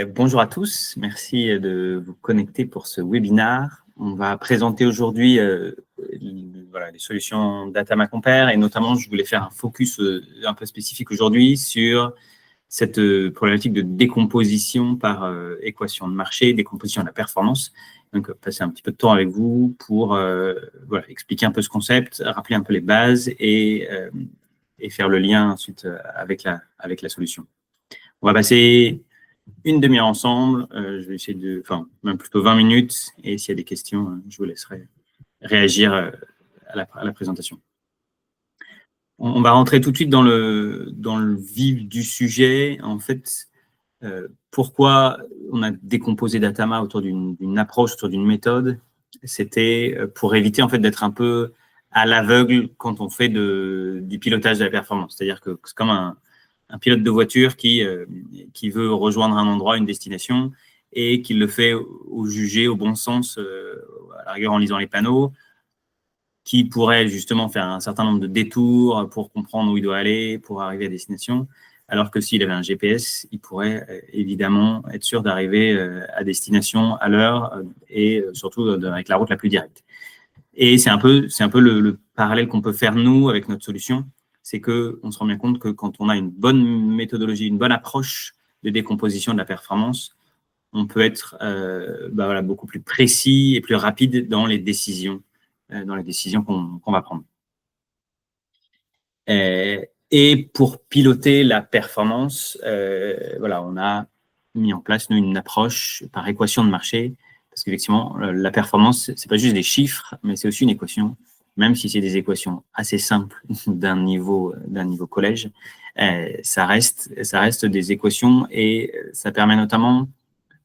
Bonjour à tous, merci de vous connecter pour ce webinaire. On va présenter aujourd'hui les solutions Datama Compare et notamment je voulais faire un focus un peu spécifique aujourd'hui sur cette problématique de décomposition par équation de marché, décomposition de la performance. Donc, passer un petit peu de temps avec vous pour expliquer un peu ce concept, rappeler un peu les bases et faire le lien ensuite avec la solution. On va passer une demi-heure ensemble, je vais essayer même plutôt 20 minutes, et s'il y a des questions, je vous laisserai réagir à la présentation. On va rentrer tout de suite dans le vif du sujet. En fait, pourquoi on a décomposé Datama autour d'une approche, autour d'une méthode? C'était pour éviter en fait d'être un peu à l'aveugle quand on fait du pilotage de la performance. C'est-à-dire que c'est comme un pilote de voiture qui veut rejoindre un endroit, une destination, et qui le fait au jugé, au bon sens, à la rigueur en lisant les panneaux, qui pourrait justement faire un certain nombre de détours pour comprendre où il doit aller, pour arriver à destination, alors que s'il avait un GPS, il pourrait évidemment être sûr d'arriver à destination à l'heure et surtout avec la route la plus directe. Et c'est un peu le parallèle qu'on peut faire, nous, avec notre solution. C'est qu'on se rend bien compte que quand on a une bonne méthodologie, une bonne approche de décomposition de la performance, on peut être beaucoup plus précis et plus rapide dans les décisions qu'on va prendre. Et pour piloter la performance, on a mis en place, nous, une approche par équation de marché, parce qu'effectivement, la performance, c'est pas juste des chiffres, mais c'est aussi une équation, même si c'est des équations assez simples d'un niveau collège, ça reste des équations et ça permet notamment,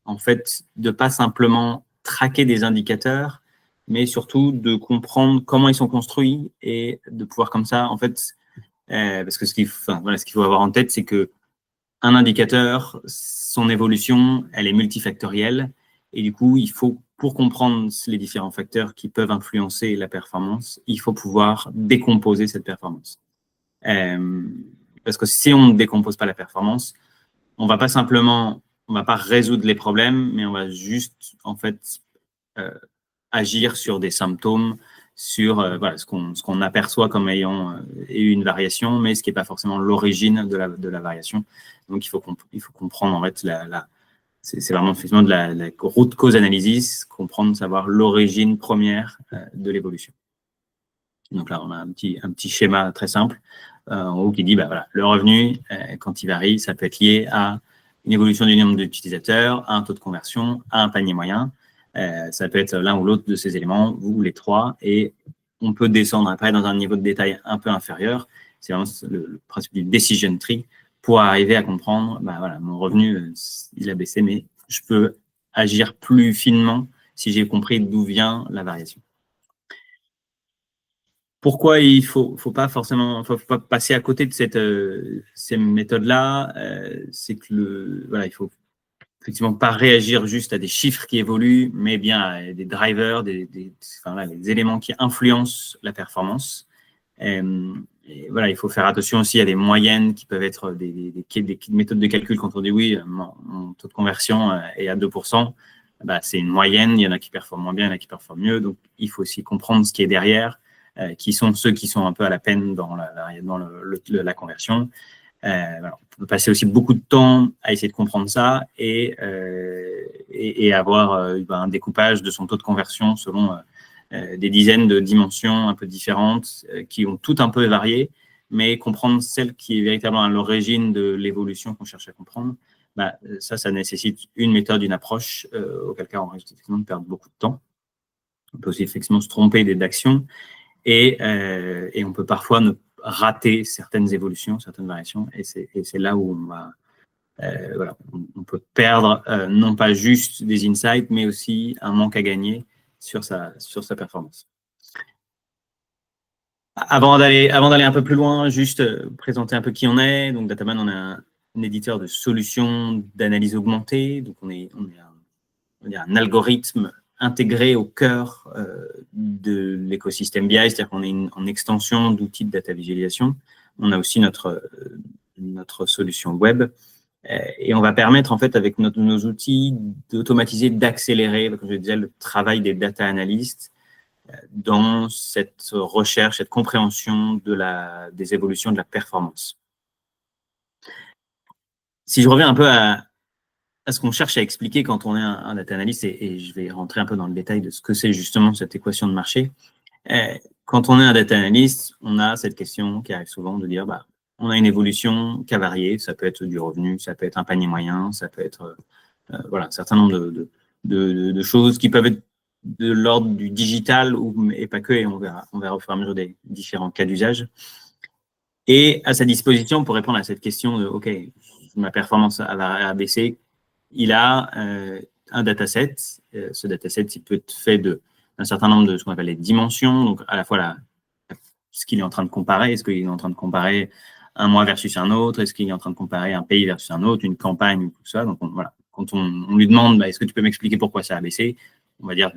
en fait, de pas simplement traquer des indicateurs, mais surtout de comprendre comment ils sont construits et de pouvoir comme ça, en fait, parce que ce qu'il faut avoir en tête, c'est que un indicateur, son évolution, elle est multifactorielle. Et du coup, il faut, pour comprendre les différents facteurs qui peuvent influencer la performance, il faut pouvoir décomposer cette performance. Parce que si on ne décompose pas la performance, on va pas résoudre les problèmes, mais on va juste, en fait, agir sur des symptômes, sur ce qu'on aperçoit comme ayant eu une variation, mais ce qui n'est pas forcément l'origine de la variation. Donc, il faut comprendre, en fait, c'est vraiment effectivement de la root cause analysis, comprendre, savoir l'origine première de l'évolution. Donc là, on a un petit schéma très simple, en haut qui dit, le revenu, quand il varie, ça peut être lié à une évolution du nombre d'utilisateurs, à un taux de conversion, à un panier moyen. Ça peut être l'un ou l'autre de ces éléments, ou les trois, et on peut descendre après dans un niveau de détail un peu inférieur. C'est vraiment le principe du decision tree pour arriver à comprendre, mon revenu, il a baissé, mais je peux agir plus finement si j'ai compris d'où vient la variation. Pourquoi il faut pas passer à côté de ces méthodes-là, c'est que il faut effectivement pas réagir juste à des chiffres qui évoluent, mais bien à des drivers, les éléments qui influencent la performance. Et il faut faire attention aussi à des moyennes qui peuvent être des méthodes de calcul. Quand on dit oui, mon taux de conversion est à 2%, c'est une moyenne, il y en a qui performent moins bien, il y en a qui performent mieux. Donc, il faut aussi comprendre ce qui est derrière, qui sont ceux qui sont un peu à la peine dans la conversion. On peut passer aussi beaucoup de temps à essayer de comprendre ça et avoir un découpage de son taux de conversion selon des dizaines de dimensions un peu différentes qui ont toutes un peu varié, mais comprendre celle qui est véritablement à l'origine de l'évolution qu'on cherche à comprendre, ça nécessite une méthode, une approche, auquel cas on risque effectivement de perdre beaucoup de temps. On peut aussi effectivement se tromper d'actions et on peut parfois rater certaines évolutions, certaines variations, et c'est là où on peut perdre non pas juste des insights, mais aussi un manque à gagner sur sa performance. Avant d'aller un peu plus loin, juste présenter un peu qui on est. Donc, Dataman, on est un éditeur de solutions d'analyse augmentée. Donc, on est un algorithme intégré au cœur de l'écosystème BI, c'est-à-dire qu'on est en extension d'outils de data visualisation. On a aussi notre solution web Et on va permettre, en fait, avec nos outils, d'automatiser, d'accélérer, comme je disais, le travail des data analysts dans cette recherche, cette compréhension des évolutions de la performance. Si je reviens un peu à ce qu'on cherche à expliquer quand on est un data analyst, et je vais rentrer un peu dans le détail de ce que c'est justement cette équation de marché. Quand on est un data analyst, on a cette question qui arrive souvent de dire, on a une évolution qui a varié, ça peut être du revenu, ça peut être un panier moyen, ça peut être voilà, un certain nombre de choses qui peuvent être de l'ordre du digital et pas que, et on verra au fur et à mesure des différents cas d'usage. Et à sa disposition pour répondre à cette question de, OK, ma performance a baissé, il a un dataset. Ce dataset, il peut être fait d'un certain nombre de ce qu'on appelle les dimensions, donc à la fois ce qu'il est en train de comparer, est-ce qu'il est en train de comparer un mois versus un autre, est-ce qu'il est en train de comparer un pays versus un autre, une campagne, tout ça. Donc voilà, quand on lui demande, est-ce que tu peux m'expliquer pourquoi ça a baissé, on va dire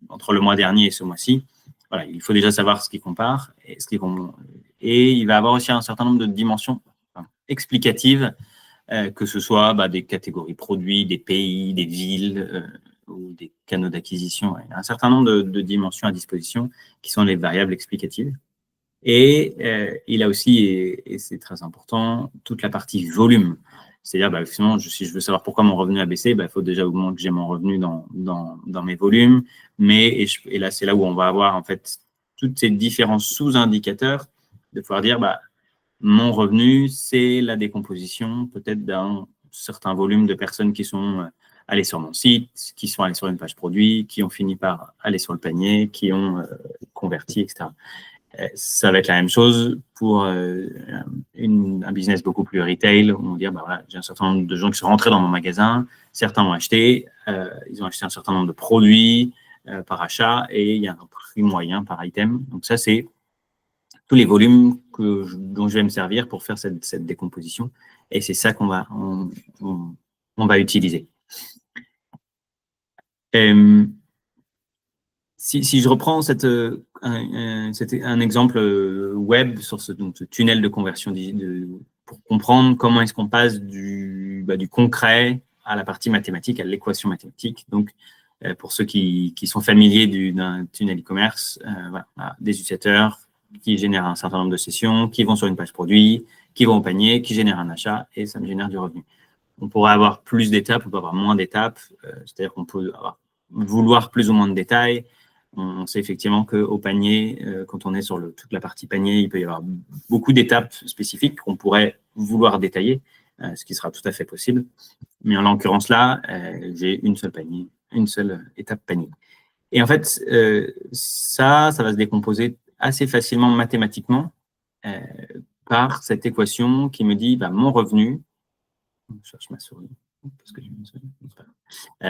entre le mois dernier et ce mois-ci, voilà, il faut déjà savoir ce qu'il compare et il va avoir aussi un certain nombre de dimensions explicatives, que ce soit des catégories produits, des pays, des villes ou des canaux d'acquisition. Il y a un certain nombre de dimensions à disposition qui sont les variables explicatives. Et il a aussi, et c'est très important, toute la partie volume. C'est-à-dire, finalement, si je veux savoir pourquoi mon revenu a baissé, il faut déjà au moins que j'ai mon revenu dans mes volumes. Et là, c'est là où on va avoir en fait tous ces différents sous-indicateurs de pouvoir dire, mon revenu, c'est la décomposition peut-être d'un certain volume de personnes qui sont allées sur mon site, qui sont allées sur une page produit, qui ont fini par aller sur le panier, qui ont converti, etc. Ça va être la même chose pour un business beaucoup plus retail. On va dire, voilà, j'ai un certain nombre de gens qui sont rentrés dans mon magasin, certains ont acheté, ils ont acheté un certain nombre de produits par achat et il y a un prix moyen par item. Donc ça, c'est tous les volumes dont je vais me servir pour faire cette décomposition. Et c'est ça qu'on va utiliser. Si je reprends un exemple web sur ce tunnel de conversion pour comprendre comment est-ce qu'on passe du concret à la partie mathématique, à l'équation mathématique. Donc, pour ceux qui sont familiers d'un tunnel e-commerce, voilà, des utilisateurs qui génèrent un certain nombre de sessions, qui vont sur une page produit, qui vont au panier, qui génèrent un achat et ça me génère du revenu. On pourrait avoir plus d'étapes, on peut avoir moins d'étapes, c'est-à-dire qu'on peut vouloir plus ou moins de détails. On sait effectivement qu'au panier, quand on est sur toute la partie panier, il peut y avoir beaucoup d'étapes spécifiques qu'on pourrait vouloir détailler, ce qui sera tout à fait possible. Mais en l'occurrence là, j'ai une seule étape panier. Et en fait, ça va se décomposer assez facilement mathématiquement par cette équation qui me dit mon revenu, je cherche ma souris, parce que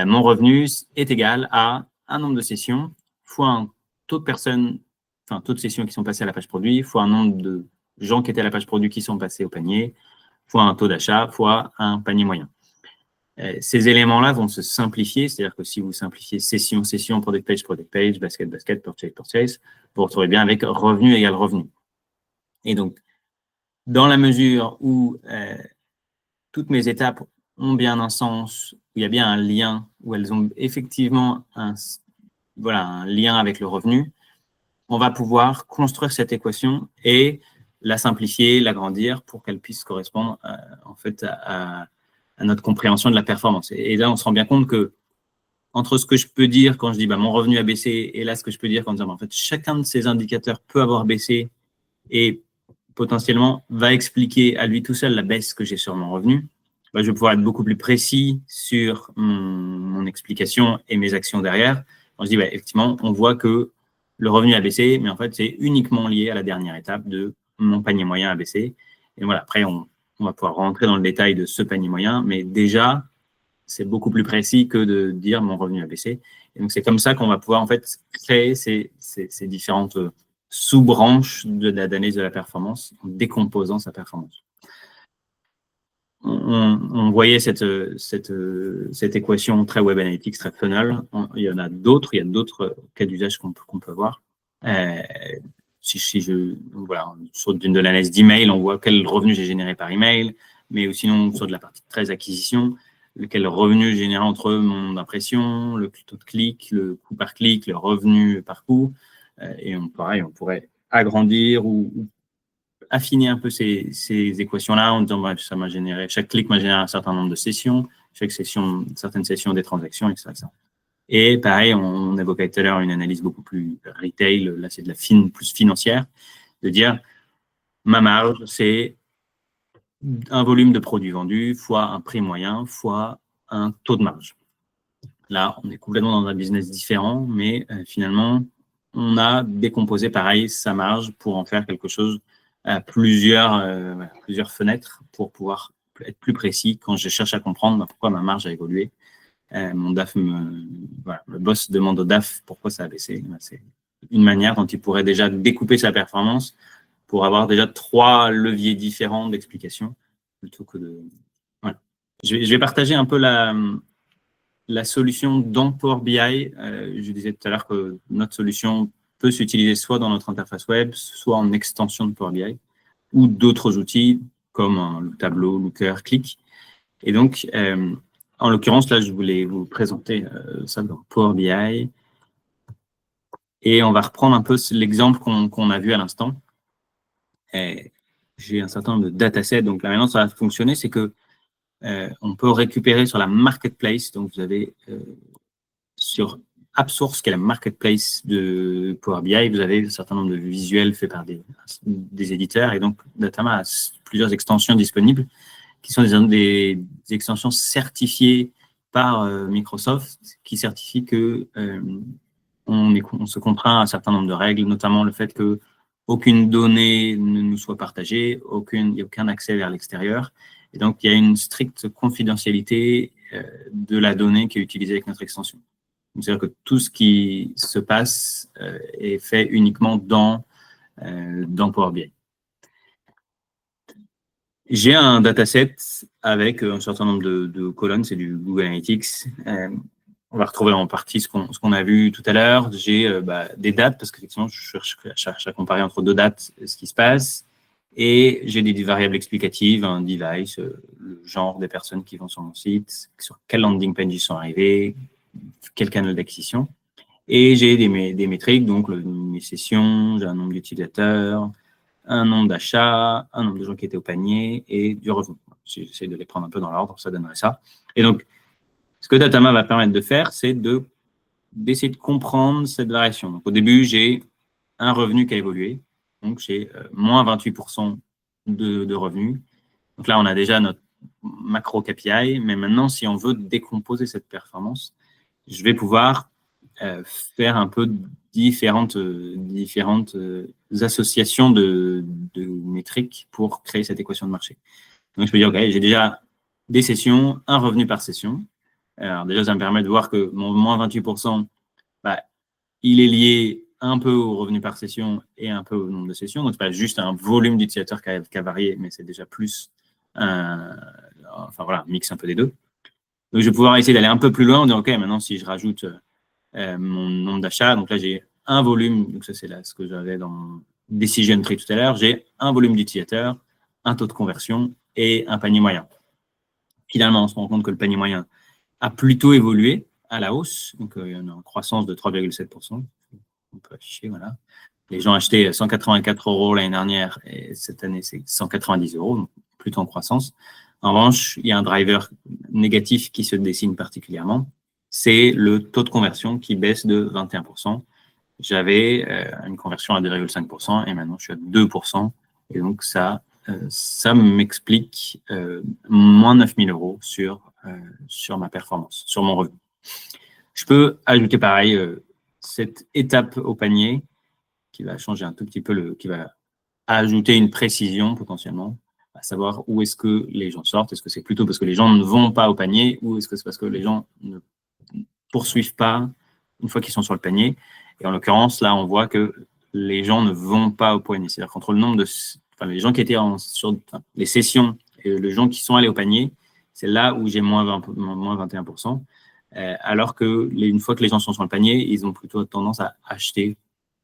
mon revenu est égal à un nombre de sessions fois un taux de personnes, enfin taux de sessions qui sont passées à la page produit, fois un nombre de gens qui étaient à la page produit qui sont passés au panier, fois un taux d'achat, fois un panier moyen. Ces éléments-là vont se simplifier, c'est-à-dire que si vous simplifiez session, product page, basket, purchase, vous retrouvez bien avec revenu égale revenu. Et donc, dans la mesure où toutes mes étapes ont bien un sens, où il y a bien un lien, où elles ont effectivement un lien avec le revenu, on va pouvoir construire cette équation et la simplifier, l'agrandir pour qu'elle puisse correspondre en fait à notre compréhension de la performance. Et là, on se rend bien compte que entre ce que je peux dire quand je dis mon revenu a baissé et là, ce que je peux dire quand je dis en fait, chacun de ces indicateurs peut avoir baissé et potentiellement va expliquer à lui tout seul la baisse que j'ai sur mon revenu. Je vais pouvoir être beaucoup plus précis sur mon explication et mes actions derrière. Quand je dis, effectivement, on voit que le revenu a baissé, mais en fait, c'est uniquement lié à la dernière étape de mon panier moyen a baissé. Et voilà, après, on va pouvoir rentrer dans le détail de ce panier moyen, mais déjà, c'est beaucoup plus précis que de dire mon revenu a baissé. Et donc, c'est comme ça qu'on va pouvoir en fait créer ces différentes sous-branches d'analyse de la performance en décomposant sa performance. On voyait cette équation très Web Analytics, très funnel. Il y en a d'autres, il y a d'autres cas d'usage qu'on peut voir. Voilà, sur de l'analyse d'email, on voit quel revenu j'ai généré par email, mais sinon sur de la partie très acquisition, quel revenu généré entre mon impression, le taux de clic, le coût par clic, le revenu par coût. Et pareil, on pourrait agrandir ou affiner un peu ces équations-là en disant ça m'a généré, chaque clic m'a généré un certain nombre de sessions, certaines sessions des transactions, etc. Et pareil, on évoquait tout à l'heure une analyse beaucoup plus retail, là c'est de la plus financière, de dire ma marge, c'est un volume de produits vendus fois un prix moyen fois un taux de marge. Là, on est complètement dans un business différent, mais finalement, on a décomposé pareil sa marge pour en faire quelque chose à plusieurs fenêtres pour pouvoir être plus précis quand je cherche à comprendre pourquoi ma marge a évolué. Mon DAF le boss demande au DAF pourquoi ça a baissé. C'est une manière dont il pourrait déjà découper sa performance pour avoir déjà 3 leviers différents d'explication plutôt que de. Voilà. Je vais partager un peu la solution dans Power BI. Je disais tout à l'heure que notre solution peut s'utiliser soit dans notre interface web, soit en extension de Power BI, ou d'autres outils comme Tableau, Looker, Click. Et donc, en l'occurrence, là, je voulais vous présenter ça dans Power BI. Et on va reprendre un peu l'exemple qu'on a vu à l'instant. J'ai un certain nombre de datasets. Donc, là, maintenant, ça va fonctionner. C'est que on peut récupérer sur la marketplace. Donc, vous avez sur AppSource, qui est la marketplace de Power BI, vous avez un certain nombre de visuels faits par des éditeurs. Et donc, Datama a plusieurs extensions disponibles qui sont des extensions certifiées par Microsoft, qui certifient que on se contraint à un certain nombre de règles, notamment le fait que aucune donnée ne nous soit partagée, il n'y a aucun accès vers l'extérieur. Et donc, il y a une stricte confidentialité de la donnée qui est utilisée avec notre extension. C'est-à-dire que tout ce qui se passe est fait uniquement dans Power BI. J'ai un dataset avec un certain nombre de colonnes, c'est du Google Analytics. On va retrouver en partie ce qu'on a vu tout à l'heure. J'ai des dates, parce qu'effectivement, je cherche à comparer entre 2 dates ce qui se passe. Et j'ai des variables explicatives, un device, le genre des personnes qui vont sur mon site, sur quel landing page ils sont arrivés, quel canal d'acquisition. Et j'ai des métriques, donc mes sessions, j'ai un nombre d'utilisateurs, un nombre d'achats, un nombre de gens qui étaient au panier et du revenu. J'essaie de les prendre un peu dans l'ordre, ça donnerait ça. Et donc, ce que Datama va permettre de faire, c'est d'essayer de comprendre cette variation. Donc, au début, j'ai un revenu qui a évolué. Donc, j'ai moins 28% de revenus. Donc là, on a déjà notre macro KPI. Mais maintenant, si on veut décomposer cette performance, je vais pouvoir faire un peu différentes associations de métriques pour créer cette équation de marché. Donc, je peux dire, OK, j'ai déjà des sessions, un revenu par session. Alors, déjà, ça me permet de voir que mon moins 28%, il est lié un peu au revenu par session et un peu au nombre de sessions. Donc, ce n'est pas juste un volume d'utilisateurs qui a varié, mais c'est déjà plus un mix un peu des deux. Donc, je vais pouvoir essayer d'aller un peu plus loin en disant, OK, maintenant, si je rajoute mon nombre d'achats, donc là, j'ai un volume, donc ça, c'est là ce que j'avais dans Decision Tree tout à l'heure, j'ai un volume d'utilisateurs, un taux de conversion et un panier moyen. Finalement, on se rend compte que le panier moyen a plutôt évolué à la hausse, donc il y a une croissance de 3,7%. On peut afficher, voilà. Les gens achetaient 184 € l'année dernière et cette année, c'est 190 €, donc plutôt en croissance. En revanche, il y a un driver négatif qui se dessine particulièrement, c'est le taux de conversion qui baisse de 21%. J'avais une conversion à 2,5% et maintenant je suis à 2%. Et donc ça m'explique moins 9 000 € sur ma performance, sur mon revenu. Je peux ajouter pareil cette étape au panier qui va changer un tout petit peu, qui va ajouter une précision potentiellement, à savoir où est-ce que les gens sortent. Est-ce que c'est plutôt parce que les gens ne vont pas au panier ou est-ce que c'est parce que les gens ne poursuivent pas une fois qu'ils sont sur le panier? Et en l'occurrence, là, on voit que les gens ne vont pas au panier. C'est-à-dire qu'entre le nombre les gens qui étaient sur les sessions et les gens qui sont allés au panier, c'est là où j'ai moins 21%. Alors que une fois que les gens sont sur le panier, ils ont plutôt tendance à acheter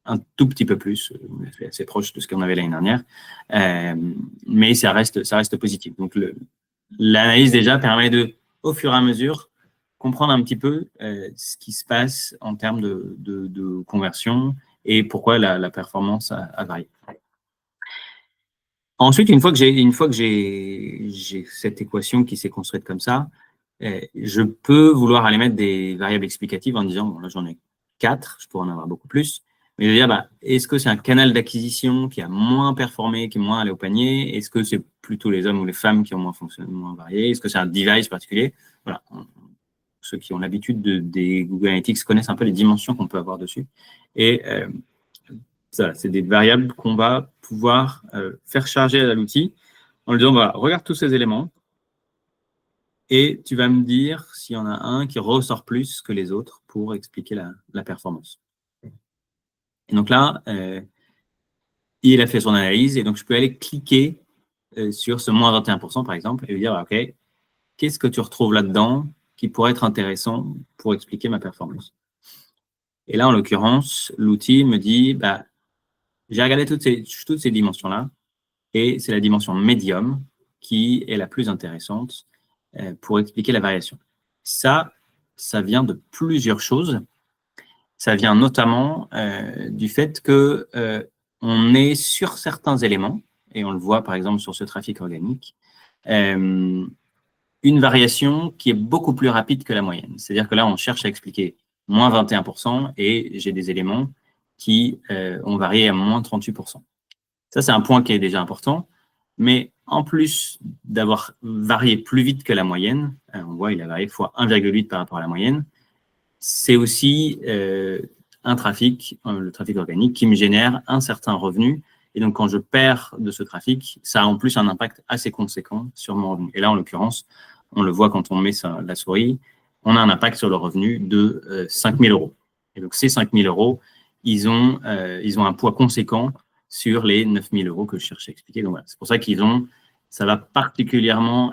un tout petit peu plus, c'est assez proche de ce qu'on avait l'année dernière, mais ça reste positif. Donc, l'analyse déjà permet de, au fur et à mesure, comprendre un petit peu ce qui se passe en termes de conversion et pourquoi la performance a varié. Ensuite, une fois que j'ai cette équation qui s'est construite comme ça, je peux vouloir aller mettre des variables explicatives en disant, bon, là, j'en ai 4, je pourrais en avoir beaucoup plus. Mais je veux dire, bah, est-ce que c'est un canal d'acquisition qui a moins performé, qui est moins allé au panier? Est-ce que c'est plutôt les hommes ou les femmes qui ont moins fonctionné, moins varié? Est-ce que c'est un device particulier? Voilà. Ceux qui ont l'habitude des Google Analytics connaissent un peu les dimensions qu'on peut avoir dessus. Et ça, c'est des variables qu'on va pouvoir faire charger à l'outil en lui disant, voilà, regarde tous ces éléments et tu vas me dire s'il y en a un qui ressort plus que les autres pour expliquer la performance. Et donc là, il a fait son analyse et donc je peux aller cliquer sur ce moins 21% par exemple et lui dire, OK, qu'est-ce que tu retrouves là-dedans qui pourrait être intéressant pour expliquer ma performance? Et là, en l'occurrence, l'outil me dit, bah, j'ai regardé toutes ces dimensions-là et c'est la dimension médium qui est la plus intéressante pour expliquer la variation. Ça vient de plusieurs choses. Ça vient notamment du fait que on est sur certains éléments, et on le voit par exemple sur ce trafic organique, une variation qui est beaucoup plus rapide que la moyenne. C'est-à-dire que là, on cherche à expliquer moins 21% et j'ai des éléments qui ont varié à moins 38%. Ça, c'est un point qui est déjà important. Mais en plus d'avoir varié plus vite que la moyenne, on voit il a varié fois 1,8 par rapport à la moyenne, c'est aussi un trafic, le trafic organique, qui me génère un certain revenu. Et donc, quand je perds de ce trafic, ça a en plus un impact assez conséquent sur mon revenu. Et là, en l'occurrence, on le voit quand on met la souris, on a un impact sur le revenu de 5 000 euros. Et donc, ces 5 000 euros, ils ont un poids conséquent sur les 9 000 euros que je cherchais à expliquer. Donc, voilà, c'est pour ça ça va particulièrement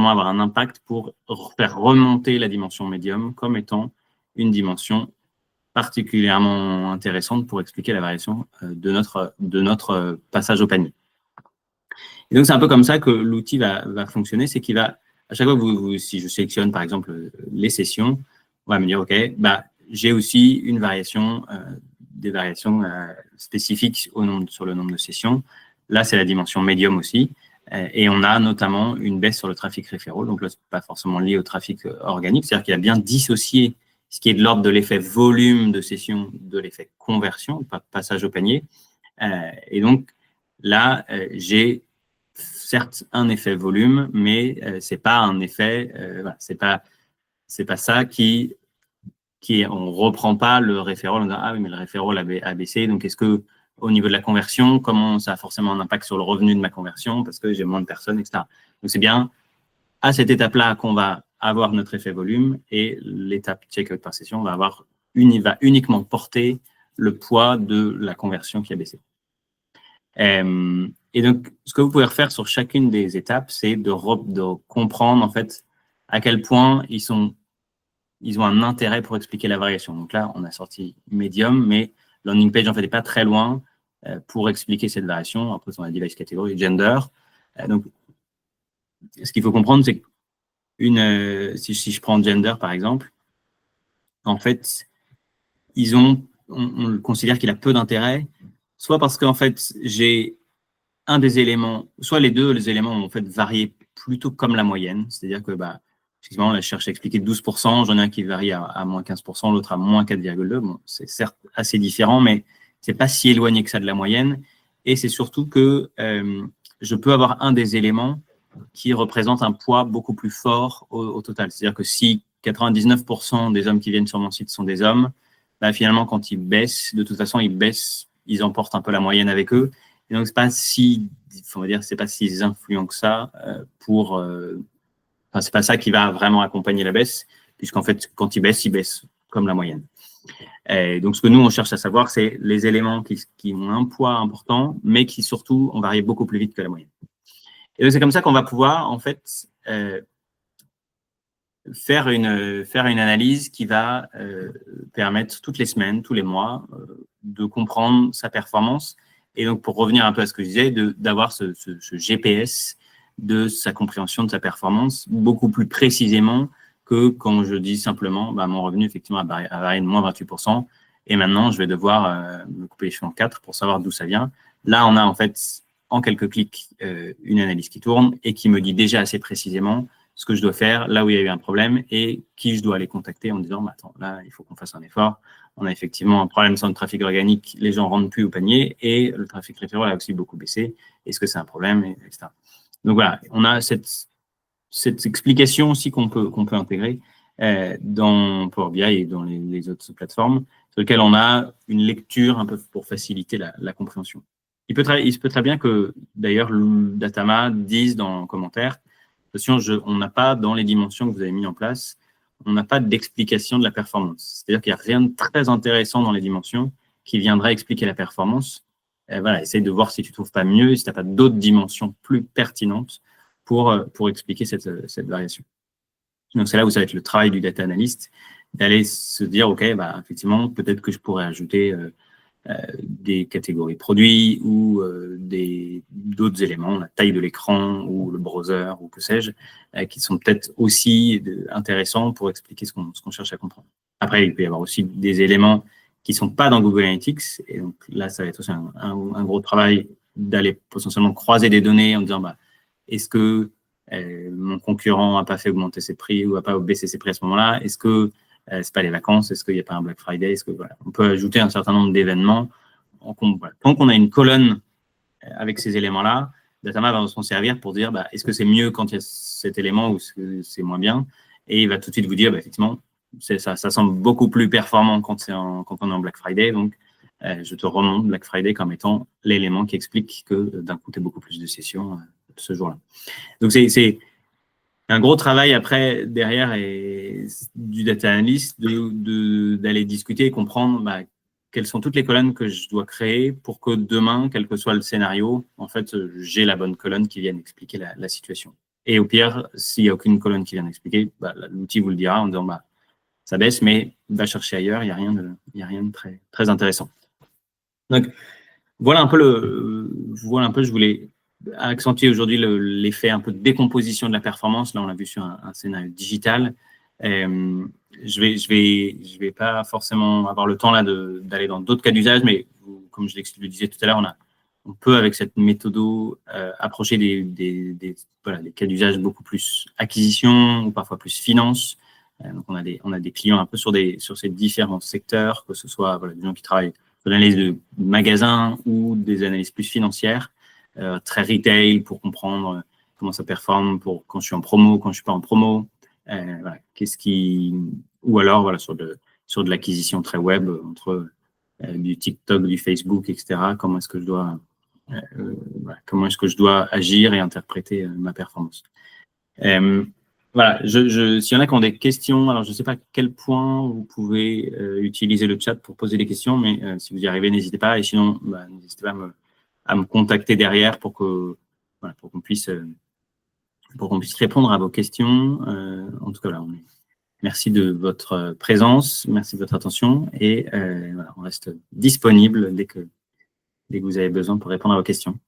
avoir un impact pour faire remonter la dimension médium comme étant une dimension particulièrement intéressante pour expliquer la variation de notre passage au panier. Et donc, c'est un peu comme ça que l'outil va fonctionner, c'est qu'il va, à chaque fois que si je sélectionne, par exemple, les sessions, on va me dire, OK, bah, j'ai aussi une variation, des variations spécifiques sur le nombre de sessions. Là, c'est la dimension médium aussi. Et on a notamment une baisse sur le trafic référent. Donc là, ce n'est pas forcément lié au trafic organique. C'est-à-dire qu'il a bien dissocié ce qui est de l'ordre de l'effet volume de session de l'effet conversion, passage au panier. Et donc, là, j'ai certes un effet volume, mais ce n'est pas un effet, c'est pas ça qui on reprend pas le référent en disant, ah oui, mais le référent a baissé, donc est-ce que au niveau de la conversion, comment ça a forcément un impact sur le revenu de ma conversion parce que j'ai moins de personnes, etc. Donc, c'est bien à cette étape-là qu'on va avoir notre effet volume et l'étape checkout par session va uniquement porter le poids de la conversion qui a baissé. Et donc, ce que vous pouvez refaire sur chacune des étapes, c'est de comprendre en fait à quel point ils ont un intérêt pour expliquer la variation. Donc là, on a sorti Medium, mais landing page en fait n'est pas très loin pour expliquer cette variation. Après, on a device catégorie, gender. Donc, ce qu'il faut comprendre, c'est que si je prends gender par exemple, en fait, on considère qu'il a peu d'intérêt, soit parce qu'en fait, j'ai un des éléments, soit les éléments ont en fait varié plutôt comme la moyenne, c'est-à-dire que effectivement, là, je cherche à expliquer 12%, j'en ai un qui varie à moins 15%, l'autre à moins 4,2%. Bon, c'est certes assez différent, mais c'est pas si éloigné que ça de la moyenne. Et c'est surtout que je peux avoir un des éléments qui représente un poids beaucoup plus fort au total. C'est-à-dire que si 99% des hommes qui viennent sur mon site sont des hommes, finalement, quand ils baissent, de toute façon, ils emportent un peu la moyenne avec eux. Et donc, c'est pas si influent que ça c'est pas ça qui va vraiment accompagner la baisse, puisqu'en fait, quand ils baissent comme la moyenne. Et donc, ce que nous, on cherche à savoir, c'est les éléments qui ont un poids important, mais qui surtout ont varié beaucoup plus vite que la moyenne. Et donc, c'est comme ça qu'on va pouvoir, en fait, faire une analyse qui va permettre toutes les semaines, tous les mois, de comprendre sa performance. Et donc, pour revenir un peu à ce que je disais, d'avoir ce GPS de sa compréhension de sa performance beaucoup plus précisément que quand je dis simplement mon revenu, effectivement, a varié de moins 28%. Et maintenant, je vais devoir me couper les cheveux en 4 pour savoir d'où ça vient. Là, on a en fait, en quelques clics, une analyse qui tourne et qui me dit déjà assez précisément ce que je dois faire, là où il y a eu un problème et qui je dois aller contacter en disant attends, là, il faut qu'on fasse un effort. On a effectivement un problème sur le trafic organique, les gens ne rentrent plus au panier et le trafic référent a aussi beaucoup baissé. Est-ce que c'est un problème, etc. Donc voilà, on a cette explication aussi qu'on peut intégrer dans Power BI et dans les autres plateformes, sur lesquelles on a une lecture un peu pour faciliter la compréhension. Il se peut très bien que, d'ailleurs, Datama dise dans les commentaires, attention, on n'a pas, dans les dimensions que vous avez mis en place, on n'a pas d'explication de la performance. C'est-à-dire qu'il n'y a rien de très intéressant dans les dimensions qui viendra expliquer la performance. Voilà, essaye de voir si tu ne trouves pas mieux, si tu n'as pas d'autres dimensions plus pertinentes pour expliquer cette variation. Donc, c'est là où ça va être le travail du data analyst, d'aller se dire, OK, effectivement, peut-être que je pourrais ajouter des catégories produits ou d'autres éléments, la taille de l'écran ou le browser ou que sais-je, qui sont peut-être aussi intéressants pour expliquer ce qu'on cherche à comprendre. Après, il peut y avoir aussi des éléments qui ne sont pas dans Google Analytics. Et donc là, ça va être aussi un gros travail d'aller potentiellement croiser des données en disant est-ce que mon concurrent n'a pas fait augmenter ses prix ou n'a pas baissé ses prix à ce moment-là? Est-ce que c'est pas les vacances? Est-ce qu'il n'y a pas un Black Friday? Est-ce que on peut ajouter un certain nombre d'événements. Tant qu'on a une colonne avec ces éléments-là, Datama va s'en servir pour dire est-ce que c'est mieux quand il y a cet élément ou c'est moins bien? Et il va tout de suite vous dire effectivement, ça semble beaucoup plus performant quand on est en Black Friday. Donc, je te remonte Black Friday comme étant l'élément qui explique que d'un coup, tu as beaucoup plus de sessions ce jour-là. Donc, c'est un gros travail après, derrière, du data analyst, d'aller discuter et comprendre quelles sont toutes les colonnes que je dois créer pour que demain, quel que soit le scénario, en fait, j'ai la bonne colonne qui vienne expliquer la situation. Et au pire, s'il n'y a aucune colonne qui vient expliquer, l'outil vous le dira en disant ça baisse, mais va chercher ailleurs, il n'y a rien de très, très intéressant. Donc, voilà un peu, je voulais accentuer aujourd'hui l'effet un peu de décomposition de la performance. Là, on l'a vu sur un scénario digital. Je vais pas forcément avoir le temps là d'aller dans d'autres cas d'usage, mais comme je le disais tout à l'heure, on peut, avec cette méthode, approcher des cas d'usage beaucoup plus acquisition ou parfois plus finance. Donc, on a des clients un peu sur ces différents secteurs, que ce soit des gens qui travaillent sur l'analyse de magasins ou des analyses plus financières, très retail pour comprendre comment ça performe quand je suis en promo, quand je suis pas en promo. Ou alors sur de l'acquisition très web entre du TikTok, du Facebook, etc. Comment est-ce que je dois agir et interpréter ma performance. S'il y en a qui ont des questions, alors je ne sais pas à quel point vous pouvez utiliser le chat pour poser des questions, mais si vous y arrivez, n'hésitez pas. Et sinon, n'hésitez pas à me contacter derrière pour qu'on puisse répondre à vos questions. En tout cas, merci de votre présence, merci de votre attention et on reste disponible dès que vous avez besoin pour répondre à vos questions.